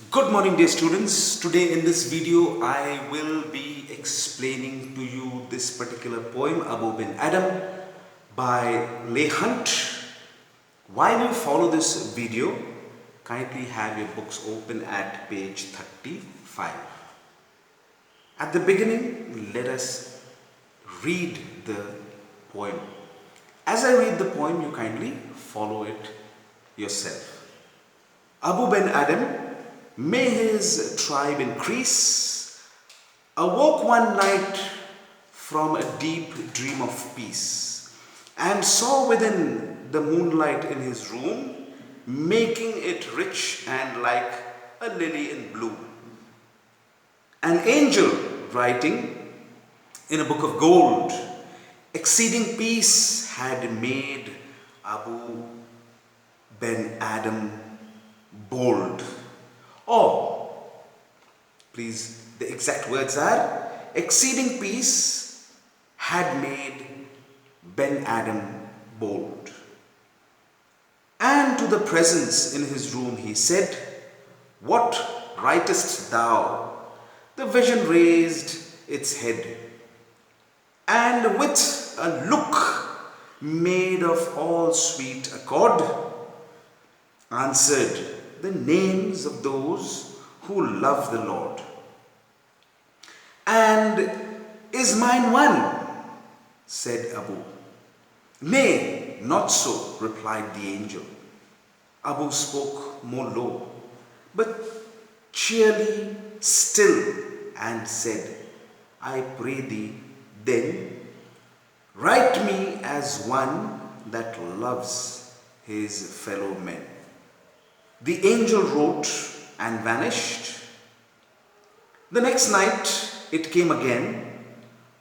Good morning, dear students. Today in this video I will be explaining to you this particular poem, Abou bin Adhem by Leigh Hunt. While you follow this video, kindly have your books open at page 35. At the beginning, let us read the poem. As I read the poem, you kindly follow it yourself. Abou bin Adhem, may his tribe increase, awoke one night from a deep dream of peace, and saw within the moonlight in his room, making it rich and like a lily in bloom, an angel writing in a book of gold, exceeding peace had made Abou bin Adhem bold. Or, please, the exact words are, exceeding peace had made bin Adhem bold. And to the presence in his room he said, what writest thou? The vision raised its head, and with a look made of all sweet accord, answered the names of those who love the Lord. And is mine one? Said Abou. Nay, not so, replied the angel. Abou spoke more low, but cheerly still, and said, I pray thee, then, write me as one that loves his fellow men. The angel wrote and vanished. The next night it came again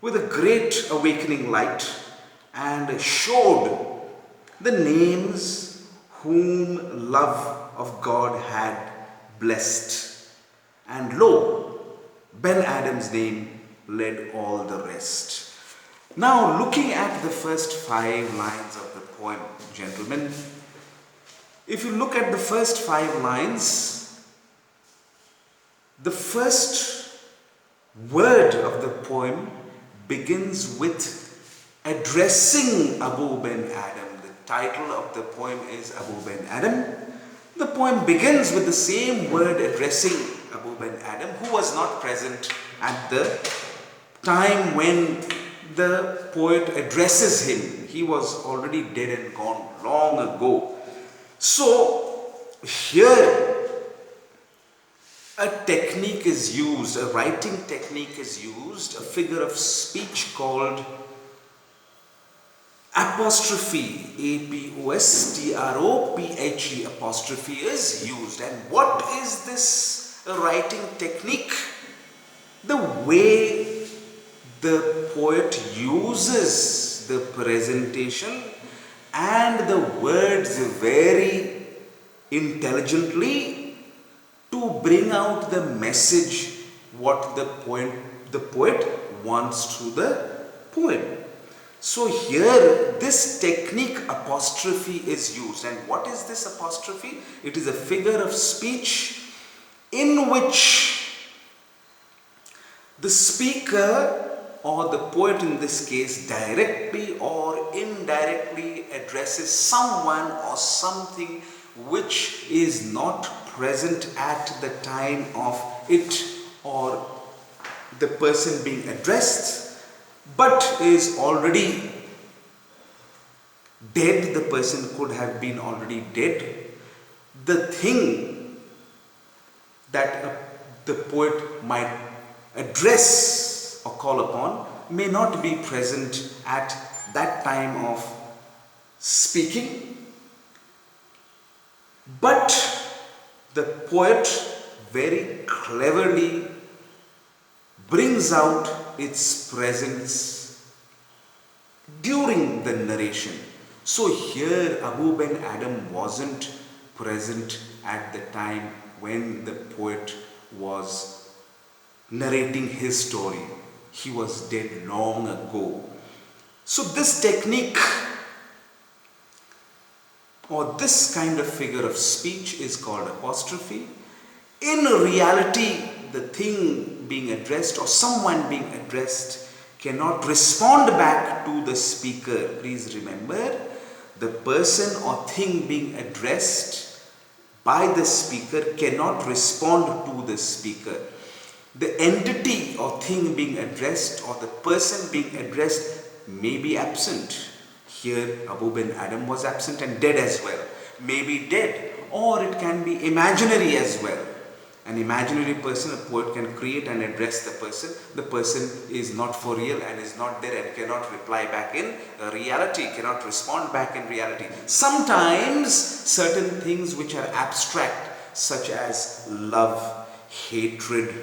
with a great awakening light and showed the names whom love of God had blessed. And lo, bin Adhem's name led all the rest. Now, looking at the first 5 lines of the poem, gentlemen, if you look at the first 5 lines, the first word of the poem begins with addressing Abou bin Adhem. The title of the poem is Abou bin Adhem. The poem begins with the same word addressing Abou bin Adhem, who was not present at the time when the poet addresses him. He was already dead and gone long ago. So, here a technique is used, a writing technique is used, a figure of speech called apostrophe, A-P-O-S-T-R-O-P-H-E, apostrophe is used. And what is this writing technique? The way the poet uses the presentation and the words very intelligently to bring out the message what the poet wants through the poem. So here this technique apostrophe is used. And what is this apostrophe? It is a figure of speech in which the speaker or the poet in this case directly or indirectly addresses someone or something which is not present at the time of it or the person being addressed, but is already dead. The person could have been already dead. The thing that the poet might address or call upon may not be present at that time of speaking, but the poet very cleverly brings out its presence during the narration. So here Abou bin Adhem wasn't present at the time when the poet was narrating his story. He was dead long ago. So this technique or this kind of figure of speech is called apostrophe. In reality, the thing being addressed or someone being addressed cannot respond back to the speaker. Please remember, the person or thing being addressed by the speaker cannot respond to the speaker. The entity or thing being addressed or the person being addressed may be absent. Here, Abou bin Adhem was absent and dead as well. Maybe dead, or it can be imaginary as well. An imaginary person, a poet can create and address the person. The person is not for real and is not there and cannot reply back in reality, cannot respond back in reality. Sometimes certain things which are abstract, such as love, hatred,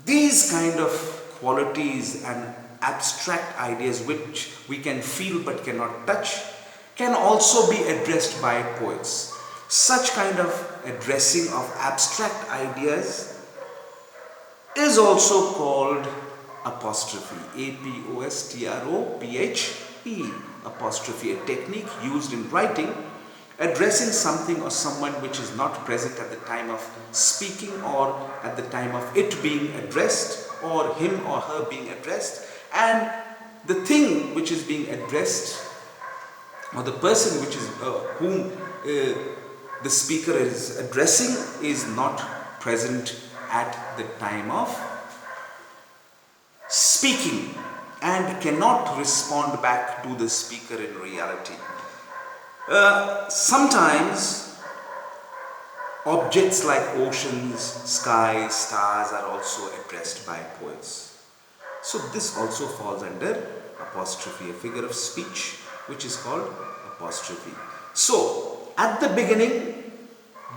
these kind of qualities and abstract ideas which we can feel but cannot touch, can also be addressed by poets. Such kind of addressing of abstract ideas is also called apostrophe. A-P-O-S-T-R-O-P-H-E. Apostrophe, a technique used in writing, addressing something or someone which is not present at the time of speaking or at the time of it being addressed or him or her being addressed, and the thing which is being addressed or the person which is whom the speaker is addressing is not present at the time of speaking and cannot respond back to the speaker in reality. Sometimes objects like oceans, skies, stars are also addressed by poets. So this also falls under apostrophe, a figure of speech which is called apostrophe. So at the beginning,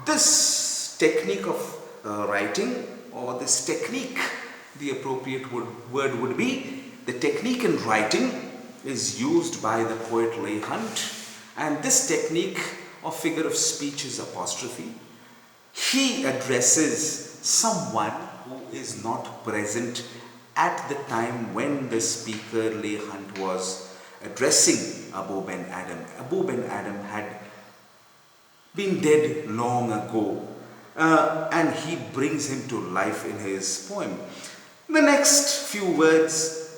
this technique of writing, or this technique, the appropriate word would be, the technique in writing is used by the poet Leigh Hunt, and this technique or figure of speech is apostrophe. He addresses someone who is not present at the time when the speaker Leigh Hunt was addressing Abou bin Adhem. Abou bin Adhem had been dead long ago, and he brings him to life in his poem. The next few words,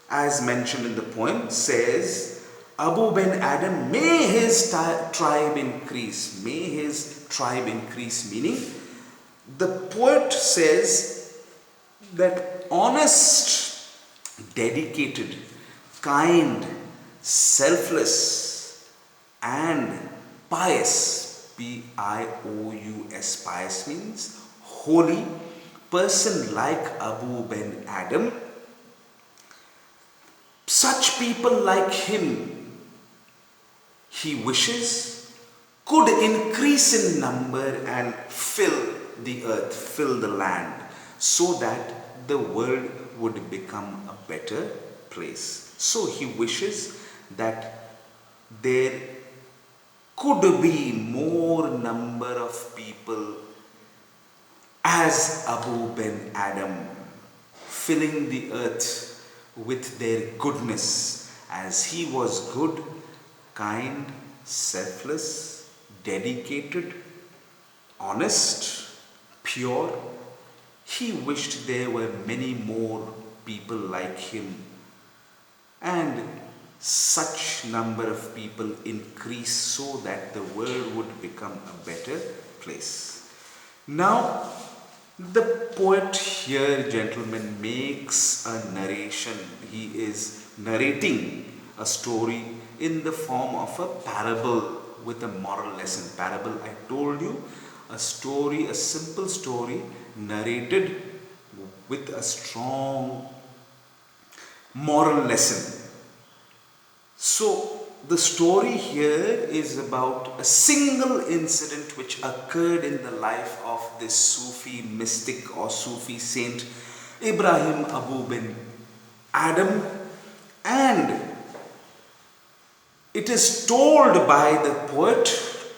as mentioned in the poem, says, Abou bin Adhem, may his tribe increase. May his tribe increase, meaning the poet says that honest, dedicated, kind, selfless, and pious, P-I-O-U-S, pious means holy, person like Abou bin Adhem, such people like him, he wishes, could increase in number and fill the earth, fill the land, so that the world would become a better place. So he wishes that there could be more number of people as Abou bin Adhem, filling the earth with their goodness, as he was good, kind, selfless, dedicated, honest, pure. He wished there were many more people like him, and such number of people increase so that the world would become a better place. Now, the poet here, gentlemen, makes a narration. He is narrating a story in the form of a parable with a moral lesson. Parable, I told you, a story, a simple story narrated with a strong moral lesson. So the story here is about a single incident which occurred in the life of this Sufi mystic or Sufi saint Ibrahim Abou bin Adhem, and it is told by the poet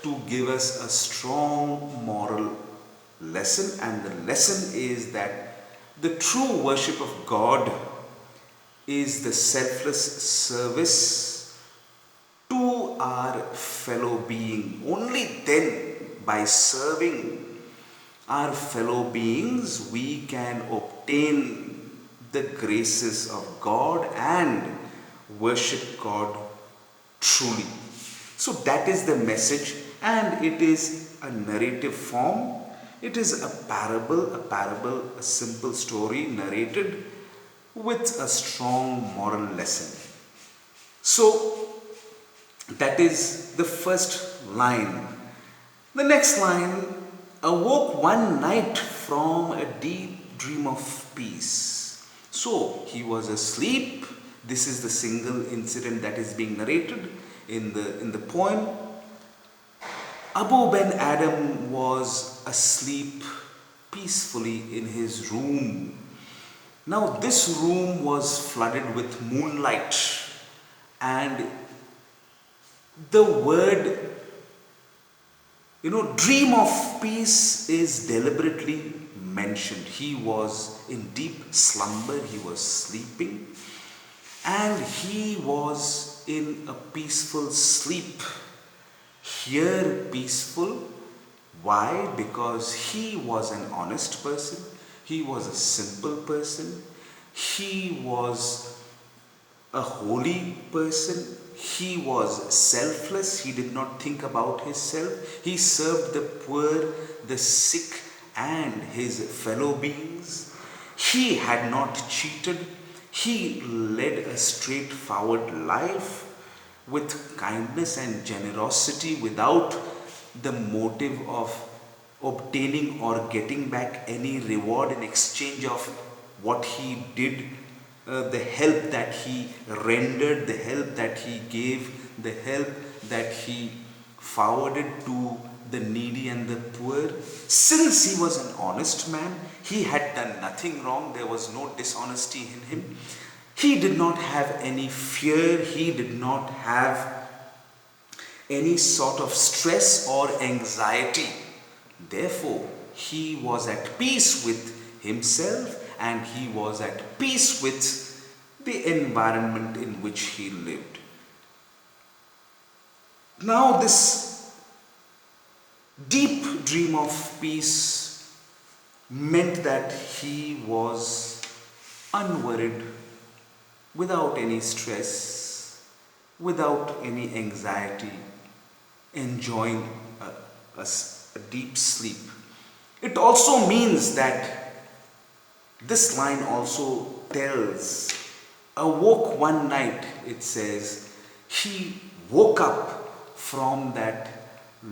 to give us a strong moral lesson, and the lesson is that the true worship of God is the selfless service to our fellow being. Only then, by serving our fellow beings, we can obtain the graces of God and worship God truly. So that is the message, and it is a narrative form. It is a parable, a simple story narrated with a strong moral lesson. So that is the first line. The next line, awoke one night from a deep dream of peace. So he was asleep. This is the single incident that is being narrated in the poem. Abou ben Adhem was asleep peacefully in his room. Now this room was flooded with moonlight, and the word dream of peace is deliberately mentioned. He was in deep slumber, he was sleeping, and he was in a peaceful sleep. Here, peaceful. Why? Because he was an honest person, he was a simple person, he was a holy person. He was selfless. He did not think about himself. He served the poor, the sick, and his fellow beings. He had not cheated. He led a straightforward life with kindness and generosity without the motive of obtaining or getting back any reward in exchange of what he did. The help that he rendered, the help that he gave, the help that he forwarded to the needy and the poor. Since he was an honest man, he had done nothing wrong, there was no dishonesty in him. He did not have any fear, he did not have any sort of stress or anxiety. Therefore, he was at peace with himself, and he was at peace with the environment in which he lived. Now, this deep dream of peace meant that he was unworried, without any stress, without any anxiety, enjoying a deep sleep. It also means that this line also tells, awoke one night, it says, he woke up from that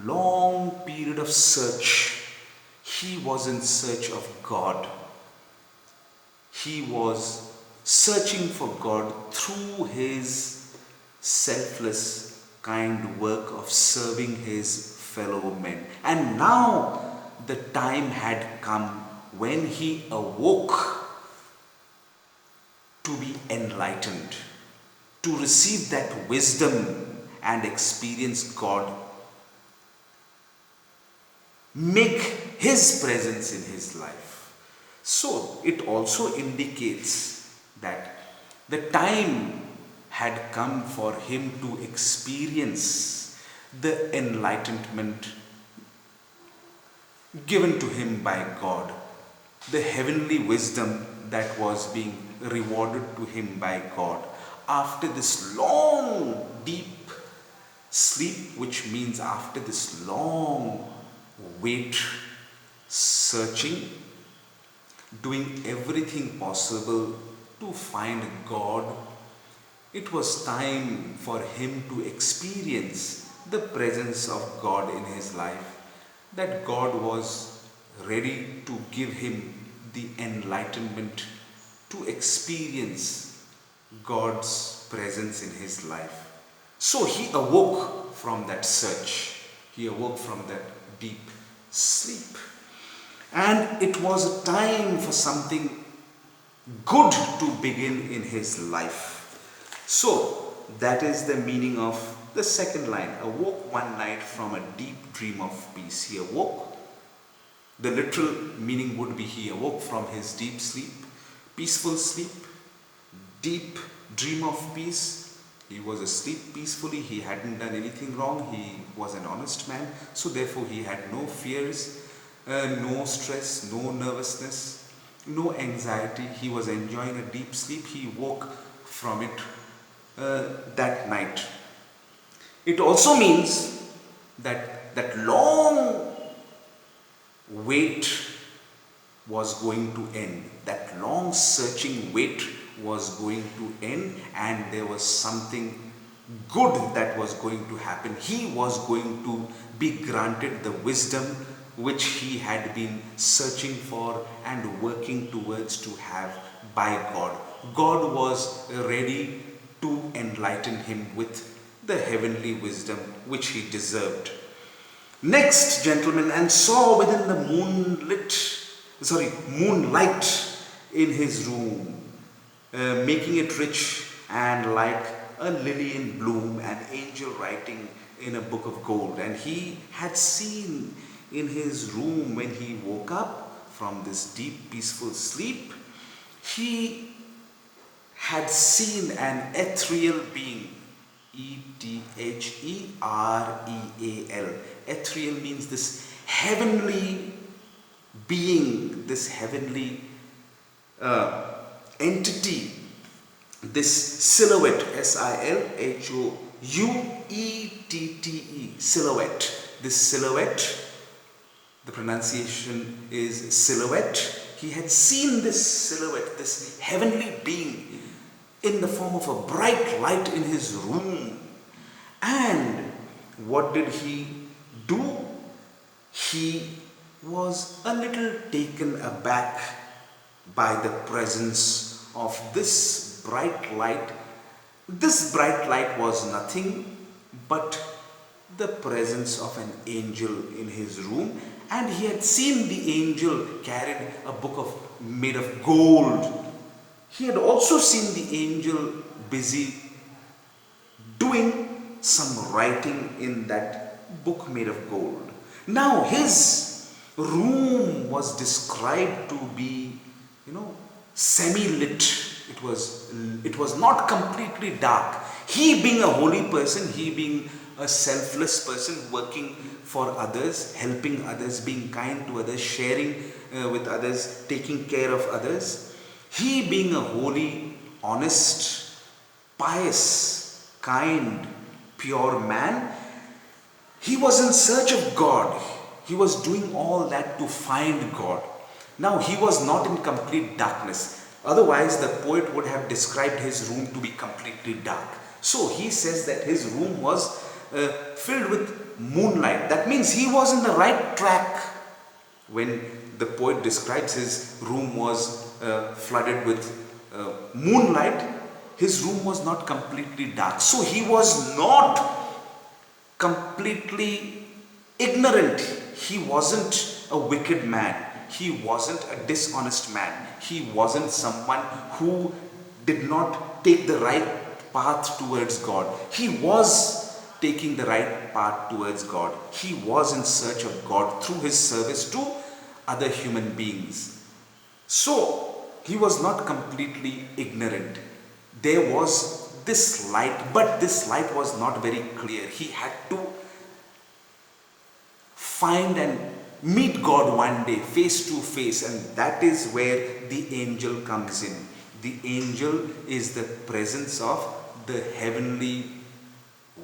long period of search. He was in search of God. He was searching for God through his selfless, kind work of serving his fellow men. And now the time had come when he awoke to be enlightened, to receive that wisdom and experience God, make his presence in his life. So it also indicates that the time had come for him to experience the enlightenment given to him by God, the heavenly wisdom that was being rewarded to him by God after this long, deep sleep, which means after this long wait, searching, doing everything possible to find God. It was time for him to experience the presence of God in his life, that God was ready to give him the enlightenment to experience God's presence in his life. So he awoke from that search. He awoke from that deep sleep. And it was a time for something good to begin in his life. So that is the meaning of the second line. Awoke one night from a deep dream of peace. He awoke. The literal meaning would be he awoke from his deep sleep, peaceful sleep, deep dream of peace. He was asleep peacefully. He hadn't done anything wrong. He was an honest man. So therefore he had no fears, no stress, no nervousness, no anxiety. He was enjoying a deep sleep. He woke from it that night. It also means that that long wait was going to end. That long searching wait was going to end, and there was something good that was going to happen. He was going to be granted the wisdom which he had been searching for and working towards to have by God. God was ready to enlighten him with the heavenly wisdom which he deserved. Next, gentlemen, and saw within the moonlight in his room, making it rich and like a lily in bloom, an angel writing in a book of gold. And he had seen in his room when he woke up from this deep peaceful sleep, he had seen an ethereal being. Ethereal. Ethereal means this heavenly being, this heavenly entity, this silhouette, Silhouette, silhouette. This silhouette, the pronunciation is silhouette. He had seen this silhouette, this heavenly being, in the form of a bright light in his room. And what did he do? He was a little taken aback by the presence of this bright light. This bright light was nothing but the presence of an angel in his room, and he had seen the angel carried a book made of gold. He had also seen the angel busy doing some writing in that book made of gold. Now his room was described to be, semi-lit. It was not completely dark. He being a holy person, he being a selfless person, working for others, helping others, being kind to others, sharing with others, taking care of others. He being a holy, honest, pious, kind, pure man, he was in search of God. He was doing all that to find God. Now he was not in complete darkness. Otherwise the poet would have described his room to be completely dark. So he says that his room was filled with moonlight. That means he was in the right track. When the poet describes his room was flooded with moonlight, his room was not completely dark. So he was not completely ignorant. He wasn't a wicked man. He wasn't a dishonest man. He wasn't someone who did not take the right path towards God. He was taking the right path towards God. He was in search of God through his service to other human beings. So he was not completely ignorant. There was this light, but this light was not very clear. He had to find and meet God one day, face to face, and that is where the angel comes in. The angel is the presence of the heavenly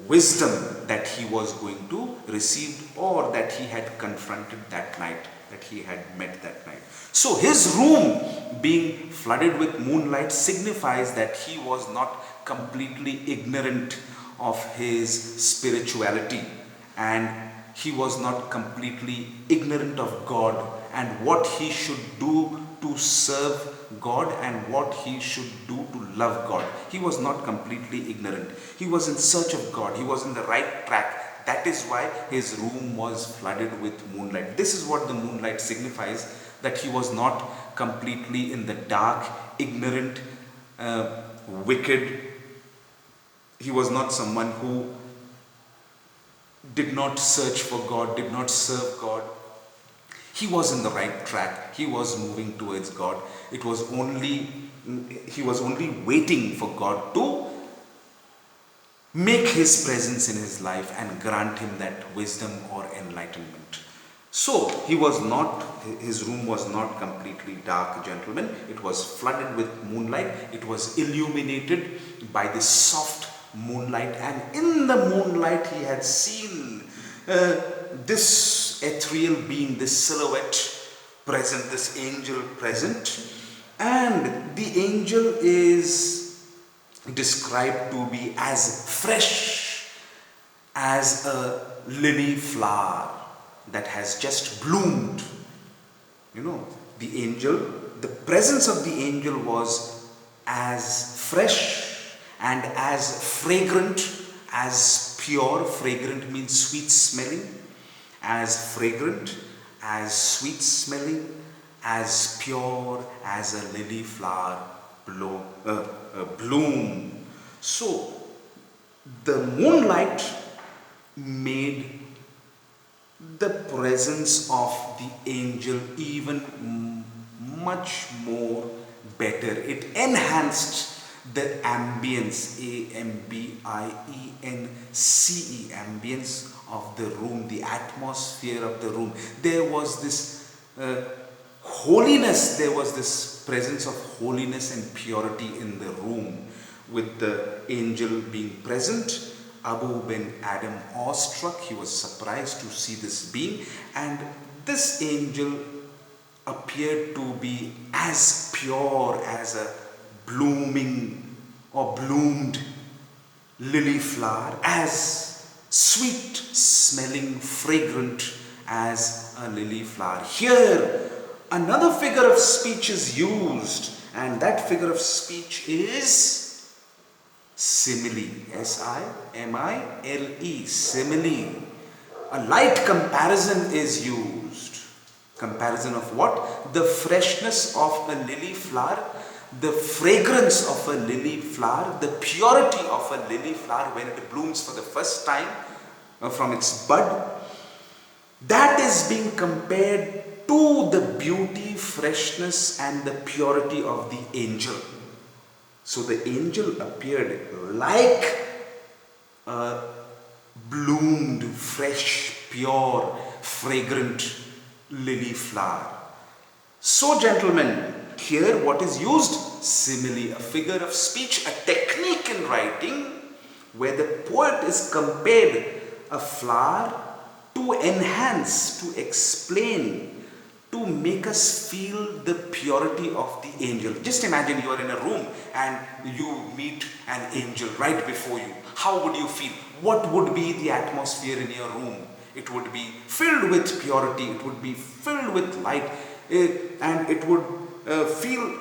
wisdom that he was going to receive, or that he had confronted that night, that he had met that night. So his room being flooded with moonlight signifies that he was not completely ignorant of his spirituality, and he was not completely ignorant of God and what he should do to serve God and what he should do to love God. He was not completely ignorant. He was in search of God. He was in the right track. That is why his room was flooded with moonlight. This is what the moonlight signifies, that he was not completely in the dark, ignorant, wicked. He was not someone who did not search for God, did not serve God. He was in the right track. He was moving towards God. He was only waiting for God to make his presence in his life and grant him that wisdom or enlightenment. So his room was not completely dark, gentlemen. It was flooded with moonlight. It was illuminated by this soft moonlight, and in the moonlight he had seen this ethereal being, this silhouette present, this angel present. And the angel is described to be as fresh as a lily flower that has just bloomed. You know, the presence of the angel was as fresh and as fragrant, as pure. Fragrant means sweet smelling. As fragrant, as sweet smelling, as pure as a lily flower bloom. So the moonlight made the presence of the angel even much more better. It enhanced the ambience, ambience, ambience of the room, the atmosphere of the room. There was this holiness, there was this presence of holiness and purity in the room. With the angel being present, Abou bin Adhem, awestruck, he was surprised to see this being, and this angel appeared to be as pure as a blooming or bloomed lily flower, as sweet smelling, fragrant as a lily flower. Here another figure of speech is used, and that figure of speech is simile. S-I-M-I-L-E, simile. A light comparison is used. Comparison of what? The freshness of a lily flower, the fragrance of a lily flower, the purity of a lily flower when it blooms for the first time from its bud. That is being compared to the beauty, freshness and the purity of the angel. So the angel appeared like a bloomed, fresh, pure, fragrant lily flower. So gentlemen, here what is used? Simile, a figure of speech, a technique in writing where the poet is compared a flower to enhance, to explain, to make us feel the purity of the angel. Just imagine you are in a room and you meet an angel right before you. How would you feel? What would be the atmosphere in your room? It would be filled with purity, it would be filled with light, and it would feel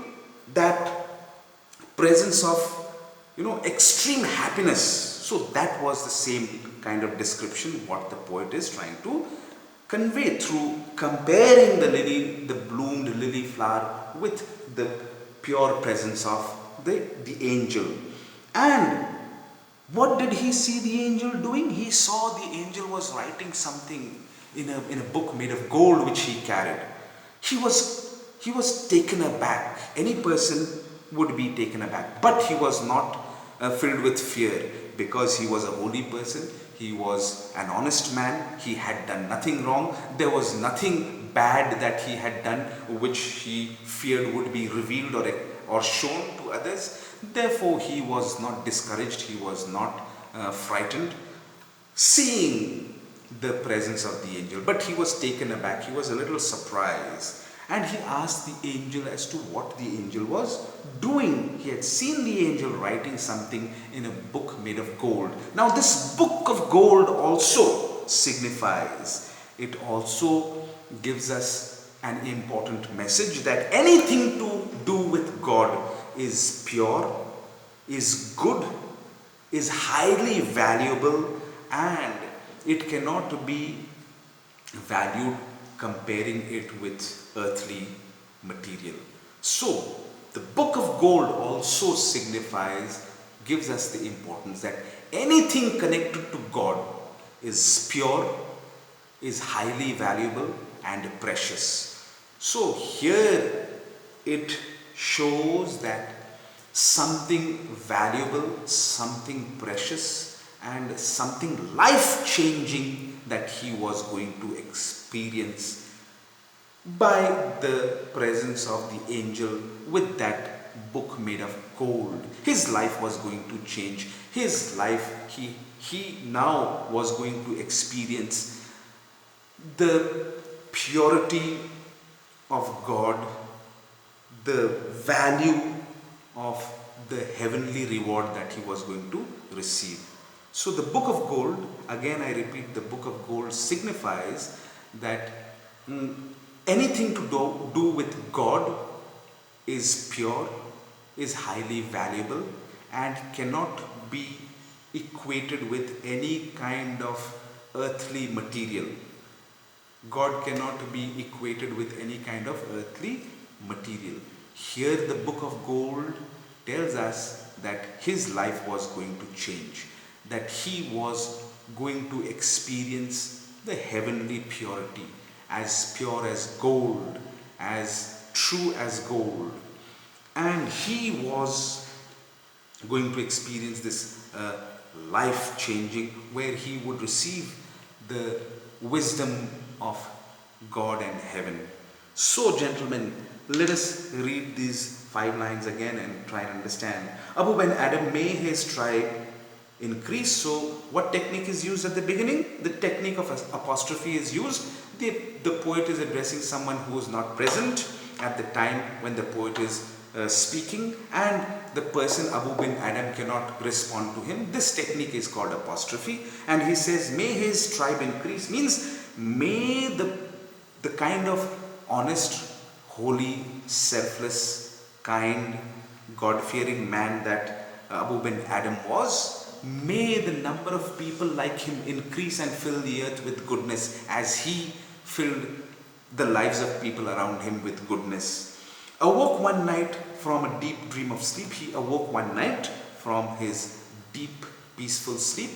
that presence of, extreme happiness. So that was the same kind of description what the poet is trying to convey through comparing the bloomed lily flower with the pure presence of the angel. And what did he see the angel doing? He saw the angel was writing something in a book made of gold which he carried. He was taken aback. Any person would be taken aback, but he was not filled with fear, because he was a holy person. He was an honest man. He had done nothing wrong. There was nothing bad that he had done which he feared would be revealed or shown to others. Therefore, he was not discouraged. He was not frightened seeing the presence of the angel. But he was taken aback. He was a little surprised. And he asked the angel as to what the angel was doing. He had seen the angel writing something in a book made of gold. Now this book of gold also signifies, it also gives us an important message that anything to do with God is pure, is good, is highly valuable, and it cannot be valued comparing it with earthly material. So the book of gold also gives us the importance that anything connected to God is pure, is highly valuable and precious. So here it shows that something valuable, something precious and something life-changing that he was going to experience by the presence of the angel with that book made of gold. His life was going to change. His life, he now was going to experience the purity of God, the value of the heavenly reward that he was going to receive. So the book of gold, again I repeat, the book of gold signifies that anything to do with God is pure, is highly valuable, and cannot be equated with any kind of earthly material. God cannot be equated with any kind of earthly material. Here the book of gold tells us that his life was going to change, that he was going to experience the heavenly purity, as pure as gold, as true as gold. And he was going to experience this life changing, where he would receive the wisdom of God and heaven. So gentlemen, let us read these 5 lines again and try and understand. Abou ben Adhem, may his tribe increase. So what technique is used at the beginning? The technique of apostrophe is used. The poet is addressing someone who is not present at the time when the poet is speaking, and the person Abou bin Adhem cannot respond to him. This technique is called apostrophe, and he says, may his tribe increase, means may the kind of honest, holy, selfless, kind, God-fearing man that Abou bin Adhem was, may the number of people like him increase and fill the earth with goodness as he filled the lives of people around him with goodness. Awoke one night from a deep dream of sleep. He awoke one night from his deep, peaceful sleep.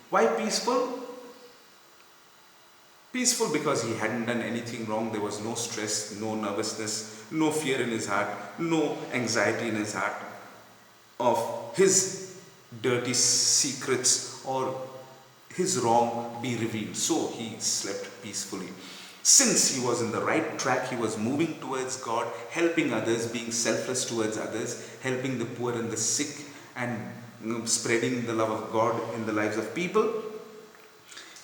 Why peaceful? Peaceful because he hadn't done anything wrong. There was no stress, no nervousness, no fear in his heart, no anxiety in his heart of his dirty secrets or his wrong be revealed. So he slept peacefully. Since he was in the right track, he was moving towards God, helping others, being selfless towards others, helping the poor and the sick, and spreading the love of God in the lives of people.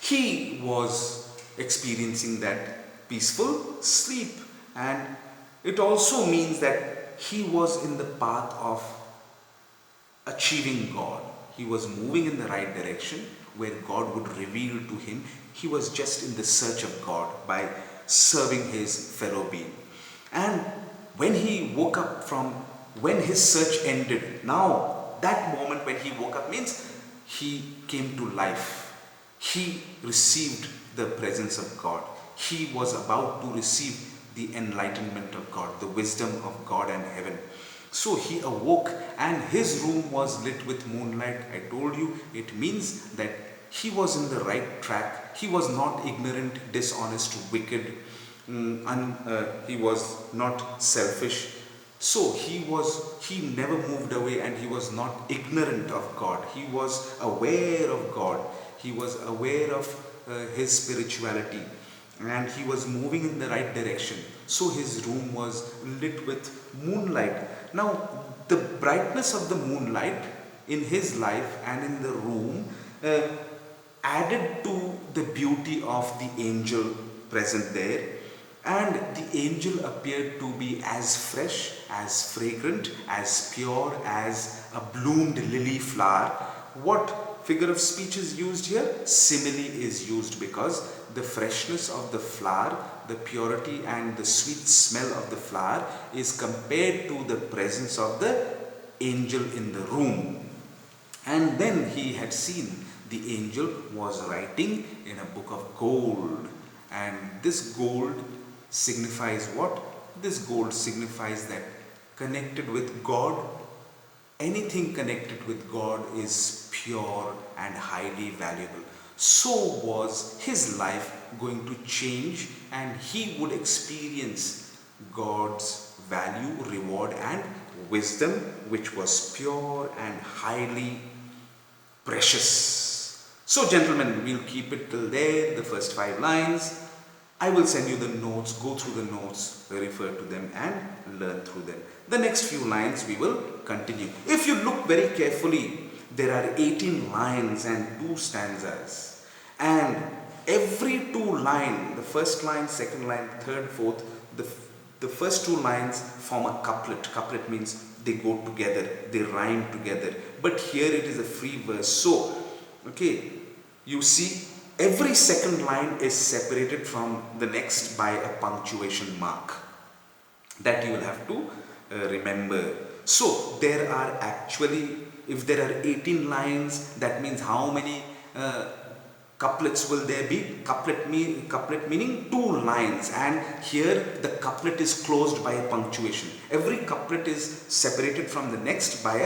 He was experiencing that peaceful sleep, and it also means that he was in the path of achieving God. He was moving in the right direction where God would reveal to him. He was just in the search of God by serving his fellow being. And when he woke up when his search ended, now that moment when he woke up means he came to life. He received the presence of God. He was about to receive the enlightenment of God, the wisdom of God and heaven. So he awoke and his room was lit with moonlight. I told you, it means that he was in the right track. He was not ignorant, dishonest, wicked. He was not selfish. So he never moved away, and he was not ignorant of God. He was aware of God. He was aware of his spirituality, and he was moving in the right direction. So his room was lit with moonlight. Now the brightness of the moonlight in his life and in the room added to the beauty of the angel present there, and the angel appeared to be as fresh, as fragrant, as pure as a bloomed lily flower. What figure of speech is used here? Simile is used, because the freshness of the flower, the purity and the sweet smell of the flower is compared to the presence of the angel in the room. And then he had seen the angel was writing in a book of gold. And this gold signifies what? This gold signifies that connected with God, anything connected with God is pure and highly valuable. So was his life going to change, and he would experience God's value, reward and wisdom, which was pure and highly precious. So gentlemen, we'll keep it till there, the first 5 lines. I will send you the notes, go through the notes, refer to them and learn through them. The next few lines we will continue. If you look very carefully, there are 18 lines and 2 stanzas. And every 2 lines, the first line, second line, third, fourth, the first 2 lines form a couplet. Couplet means they go together, they rhyme together. But here it is a free verse. So, okay, you see, every second line is separated from the next by a punctuation mark. That you will have to remember. So, there are actually, if there are 18 lines, that means how many couplets will there be? Couplet meaning 2 lines, and here the couplet is closed by a punctuation. Every couplet is separated from the next by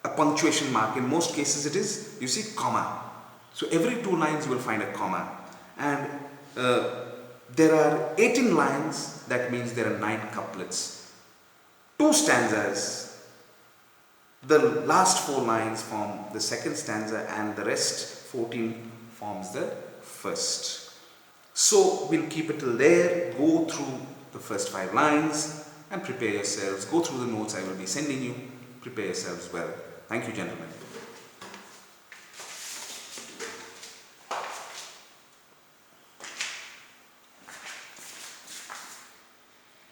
a punctuation mark. In most cases it is, you see, comma. So every 2 lines you will find a comma. And there are 18 lines, that means there are 9 couplets. 2 stanzas. The last 4 lines form the second stanza and the rest 14 forms the first. So we'll keep it till there, go through the first 5 lines and prepare yourselves. Go through the notes I will be sending you. Prepare yourselves well. Thank you, gentlemen.